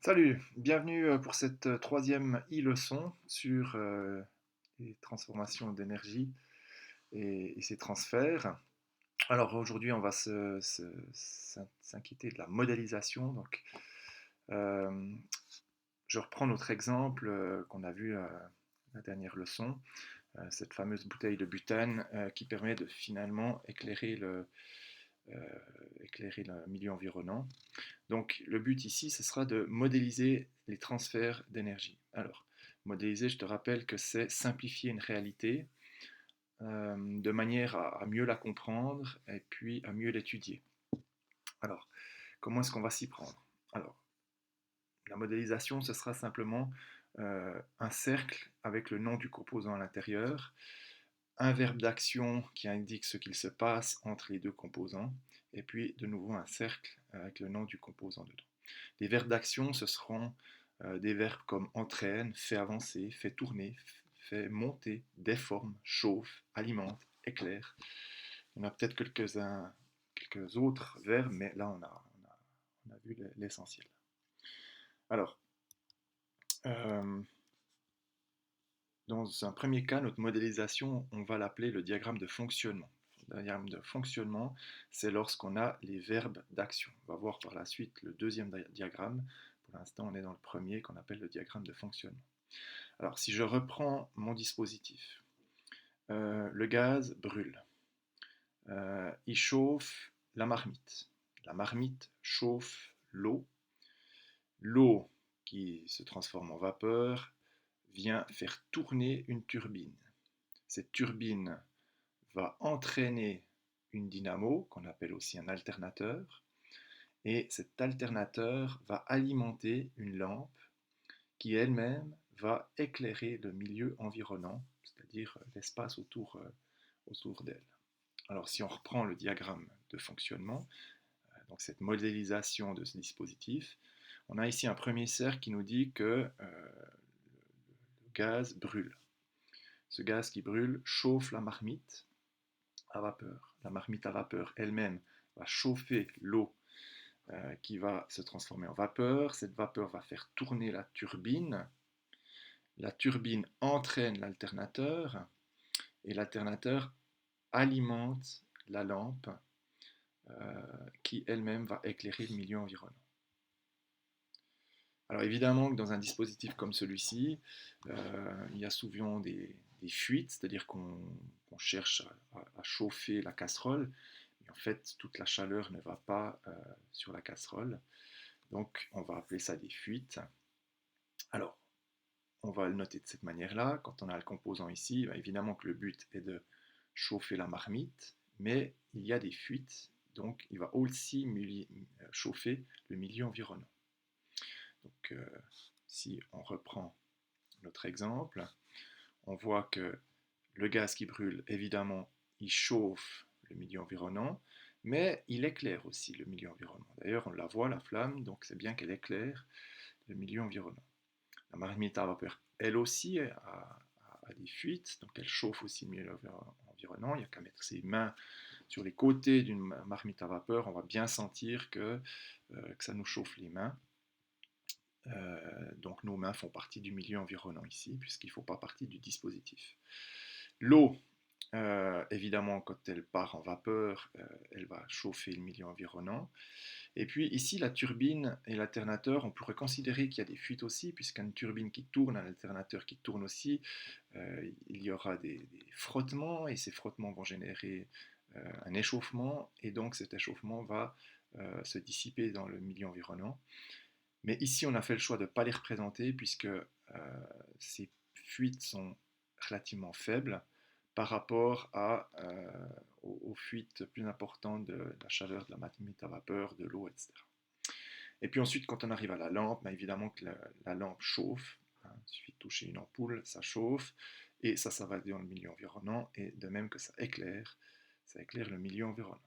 Salut, bienvenue pour cette troisième e-leçon sur les transformations d'énergie et ses transferts. Alors aujourd'hui, on va s'inquiéter de la modélisation. Donc, euh, je reprends notre exemple qu'on a vu la dernière leçon, cette fameuse bouteille de butane qui permet de finalement euh, éclairer le milieu environnant. Donc le but ici, ce sera de modéliser les transferts d'énergie. Alors, modéliser, je te rappelle que c'est simplifier une réalité de manière à mieux la comprendre et puis à mieux l'étudier. Alors, comment est-ce qu'on va s'y prendre? Alors, la modélisation, ce sera simplement un cercle avec le nom du composant à l'intérieur, un verbe d'action qui indique ce qu'il se passe entre les deux composants, et puis de nouveau un cercle avec le nom du composant dedans. Les verbes d'action, ce seront des verbes comme entraîne, fait avancer, fait tourner, fait monter, déforme, chauffe, alimente, éclaire. Il y en a peut-être quelques autres verbes, mais là on a vu l'essentiel. Alors, euh, dans un premier cas, notre modélisation, on va l'appeler le diagramme de fonctionnement. Le diagramme de fonctionnement, c'est lorsqu'on a les verbes d'action. On va voir par la suite le deuxième diagramme. Pour l'instant, on est dans le premier qu'on appelle le diagramme de fonctionnement. Alors, si je reprends mon dispositif, le gaz brûle. Il chauffe la marmite. La marmite chauffe l'eau. L'eau qui se transforme en vapeur vient faire tourner une turbine. Cette turbine va entraîner une dynamo, qu'on appelle aussi un alternateur, et cet alternateur va alimenter une lampe qui elle-même va éclairer le milieu environnant, c'est-à-dire l'espace autour d'elle. Alors si on reprend le diagramme de fonctionnement, donc cette modélisation de ce dispositif, on a ici un premier cercle qui nous dit que le gaz brûle. Ce gaz qui brûle chauffe la marmite à vapeur. La marmite à vapeur elle-même va chauffer l'eau qui va se transformer en vapeur. Cette vapeur va faire tourner la turbine. La turbine entraîne l'alternateur et l'alternateur alimente la lampe qui elle-même va éclairer le milieu environnant. Alors évidemment que dans un dispositif comme celui-ci, il y a souvent des fuites, c'est-à-dire qu'on cherche à chauffer la casserole, mais en fait toute la chaleur ne va pas sur la casserole, donc on va appeler ça des fuites. Alors on va le noter de cette manière-là, quand on a le composant ici, évidemment que le but est de chauffer la marmite, mais il y a des fuites, donc il va aussi chauffer le milieu environnant. Donc, si on reprend notre exemple, on voit que le gaz qui brûle, évidemment, il chauffe le milieu environnant, mais il éclaire aussi le milieu environnant. D'ailleurs, on la voit, la flamme, donc c'est bien qu'elle éclaire le milieu environnant. La marmite à vapeur, elle aussi, a des fuites, donc elle chauffe aussi le milieu environnant. Il n'y a qu'à mettre ses mains sur les côtés d'une marmite à vapeur, on va bien sentir que ça nous chauffe les mains. Donc nos mains font partie du milieu environnant ici, puisqu'ils ne font pas partie du dispositif. L'eau, évidemment, quand elle part en vapeur, elle va chauffer le milieu environnant. Et puis ici, la turbine et l'alternateur, on pourrait considérer qu'il y a des fuites aussi, puisqu'une turbine qui tourne, un alternateur qui tourne aussi, il y aura des frottements, et ces frottements vont générer un échauffement, et donc cet échauffement va se dissiper dans le milieu environnant. Mais ici, on a fait le choix de ne pas les représenter puisque ces fuites sont relativement faibles par rapport aux fuites plus importantes de la chaleur, de la marmite à vapeur, de l'eau, etc. Et puis ensuite, quand on arrive à la lampe, évidemment que la lampe chauffe. Hein, il suffit de toucher une ampoule, ça chauffe, et ça va dans le milieu environnant, et de même que ça éclaire le milieu environnant.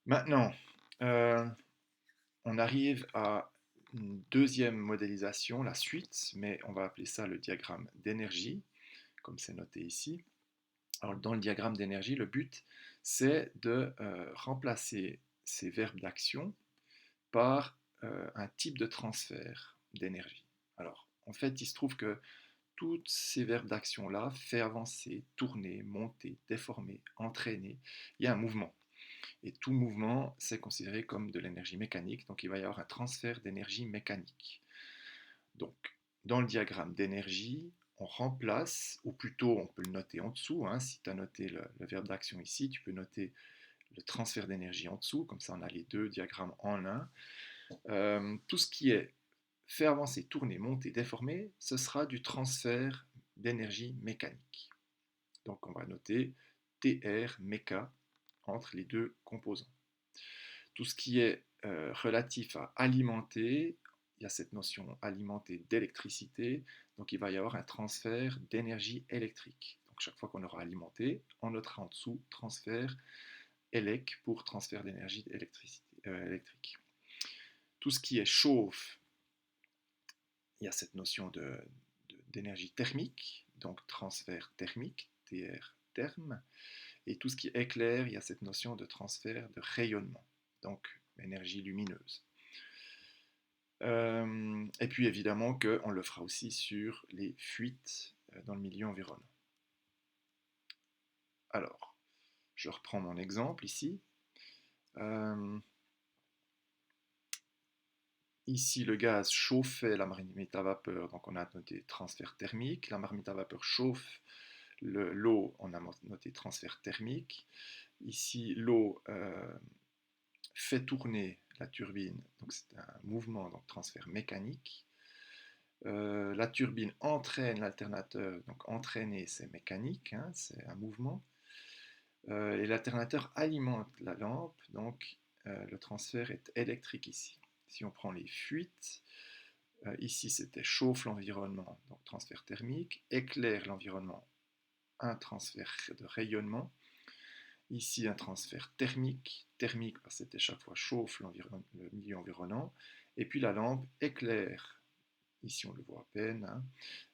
Maintenant, on arrive à une deuxième modélisation, la suite, mais on va appeler ça le diagramme d'énergie, comme c'est noté ici. Alors, dans le diagramme d'énergie, le but, c'est de remplacer ces verbes d'action par un type de transfert d'énergie. Alors, en fait, il se trouve que tous ces verbes d'action-là, faire avancer, tourner, monter, déformer, entraîner, il y a un mouvement. Et tout mouvement, c'est considéré comme de l'énergie mécanique, donc il va y avoir un transfert d'énergie mécanique. Donc, dans le diagramme d'énergie, on remplace, ou plutôt on peut le noter en dessous, hein, si tu as noté le verbe d'action ici, tu peux noter le transfert d'énergie en dessous, comme ça on a les deux diagrammes en un. Tout ce qui est faire avancer, tourner, monter, déformer, ce sera du transfert d'énergie mécanique. Donc on va noter TR, méca, entre les deux composants. Tout ce qui est relatif à alimenter, il y a cette notion alimenter d'électricité, donc il va y avoir un transfert d'énergie électrique. Donc chaque fois qu'on aura alimenté, on notera en dessous transfert élec pour transfert d'énergie électrique. Tout ce qui est chauffe, il y a cette notion d'énergie thermique, donc transfert thermique, TR terme, et tout ce qui éclaire, il y a cette notion de transfert de rayonnement, donc énergie lumineuse. Et puis évidemment qu'on le fera aussi sur les fuites dans le milieu environnant. Alors, je reprends mon exemple ici. Ici, le gaz chauffait la marmite à vapeur, donc on a noté transfert thermique. La marmite à vapeur chauffe l'eau, on a noté transfert thermique. Ici, l'eau fait tourner la turbine, donc c'est un mouvement, donc transfert mécanique. La turbine entraîne l'alternateur, donc entraîner c'est mécanique, hein, c'est un mouvement. Et l'alternateur alimente la lampe, donc le transfert est électrique ici. Si on prend les fuites, ici c'était chauffe l'environnement, donc transfert thermique, éclaire l'environnement, un transfert de rayonnement. Ici un transfert thermique, thermique parce que c'était chaque fois chauffe le milieu environnant. Et puis la lampe éclaire, ici on le voit à peine,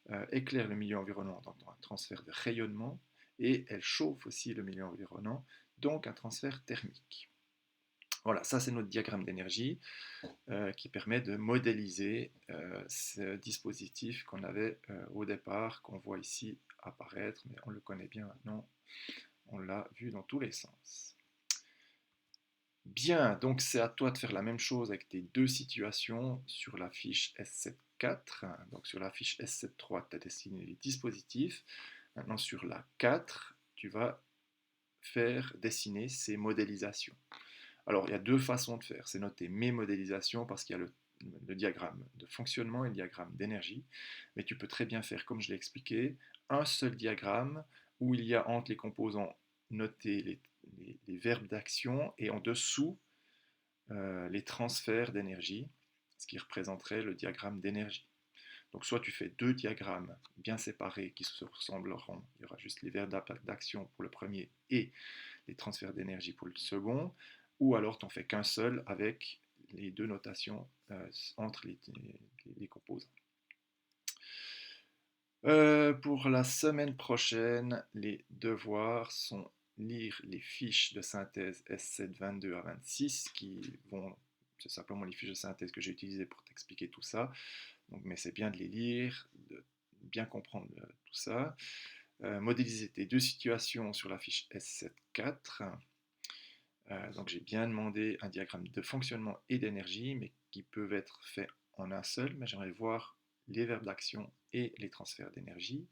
hein, éclaire le milieu environnant, donc un transfert de rayonnement. Et elle chauffe aussi le milieu environnant, donc un transfert thermique. Voilà, ça c'est notre diagramme d'énergie qui permet de modéliser ce dispositif qu'on avait au départ, qu'on voit ici apparaître, mais on le connaît bien maintenant, on l'a vu dans tous les sens. Bien, donc c'est à toi de faire la même chose avec tes deux situations sur la fiche S74. Donc sur la fiche S73, tu as dessiné les dispositifs. Maintenant sur la 4, tu vas faire dessiner ces modélisations. Alors, il y a deux façons de faire. C'est noter mes modélisations parce qu'il y a le diagramme de fonctionnement et le diagramme d'énergie. Mais tu peux très bien faire, comme je l'ai expliqué, un seul diagramme où il y a entre les composants notés les verbes d'action et en dessous les transferts d'énergie, ce qui représenterait le diagramme d'énergie. Donc soit tu fais deux diagrammes bien séparés qui se ressembleront, il y aura juste les verbes d'action pour le premier et les transferts d'énergie pour le second, ou alors tu n'en fais qu'un seul avec les deux notations entre les composants. Pour la semaine prochaine, les devoirs sont lire les fiches de synthèse S7 22 à 26 c'est simplement les fiches de synthèse que j'ai utilisées pour t'expliquer tout ça. Donc, mais c'est bien de les lire, de bien comprendre tout ça. Modéliser tes deux situations sur la fiche S7 4. Donc j'ai bien demandé un diagramme de fonctionnement et d'énergie, mais qui peuvent être faits en un seul, mais j'aimerais voir les verbes d'action et les transferts d'énergie.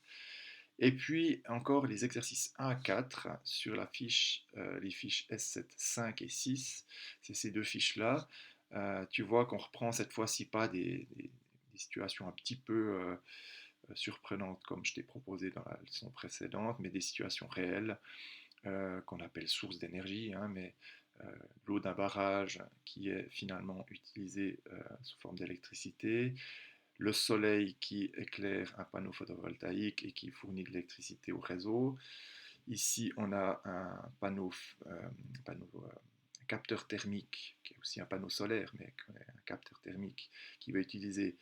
Et puis encore les exercices 1 à 4 sur la fiche, les fiches S7, 5 et 6. C'est ces deux fiches-là. Tu vois qu'on reprend cette fois-ci pas des situations un petit peu surprenantes comme je t'ai proposé dans la leçon précédente, mais des situations réelles qu'on appelle source d'énergie, hein, mais l'eau d'un barrage qui est finalement utilisée sous forme d'électricité, le soleil qui éclaire un panneau photovoltaïque et qui fournit de l'électricité au réseau. Ici, on a un capteur thermique, qui est aussi un panneau solaire, mais un capteur thermique qui va utiliser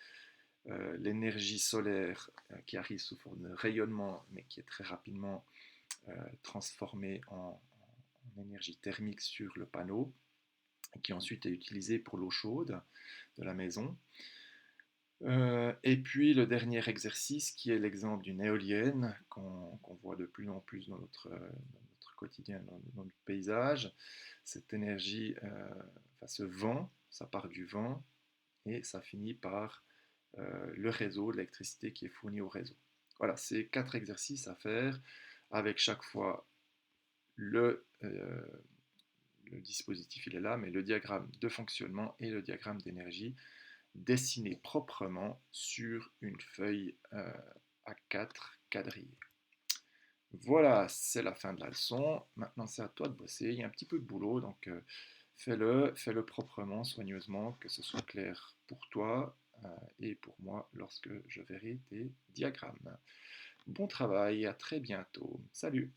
l'énergie solaire qui arrive sous forme de rayonnement, mais qui est très rapidement transformée en énergie thermique sur le panneau. qui ensuite est utilisé pour l'eau chaude de la maison. Et puis le dernier exercice qui est l'exemple d'une éolienne qu'on voit de plus en plus dans notre quotidien, dans notre paysage. Cette énergie, enfin, ce vent, ça part du vent et ça finit par le réseau, l'électricité qui est fournie au réseau. Voilà, c'est 4 exercices à faire avec chaque fois le dispositif, il est là, mais le diagramme de fonctionnement et le diagramme d'énergie dessiné proprement sur une feuille A4 quadrillée. Voilà, c'est la fin de la leçon. Maintenant, c'est à toi de bosser. Il y a un petit peu de boulot, donc fais-le proprement, soigneusement, que ce soit clair pour toi et pour moi lorsque je verrai tes diagrammes. Bon travail, à très bientôt. Salut!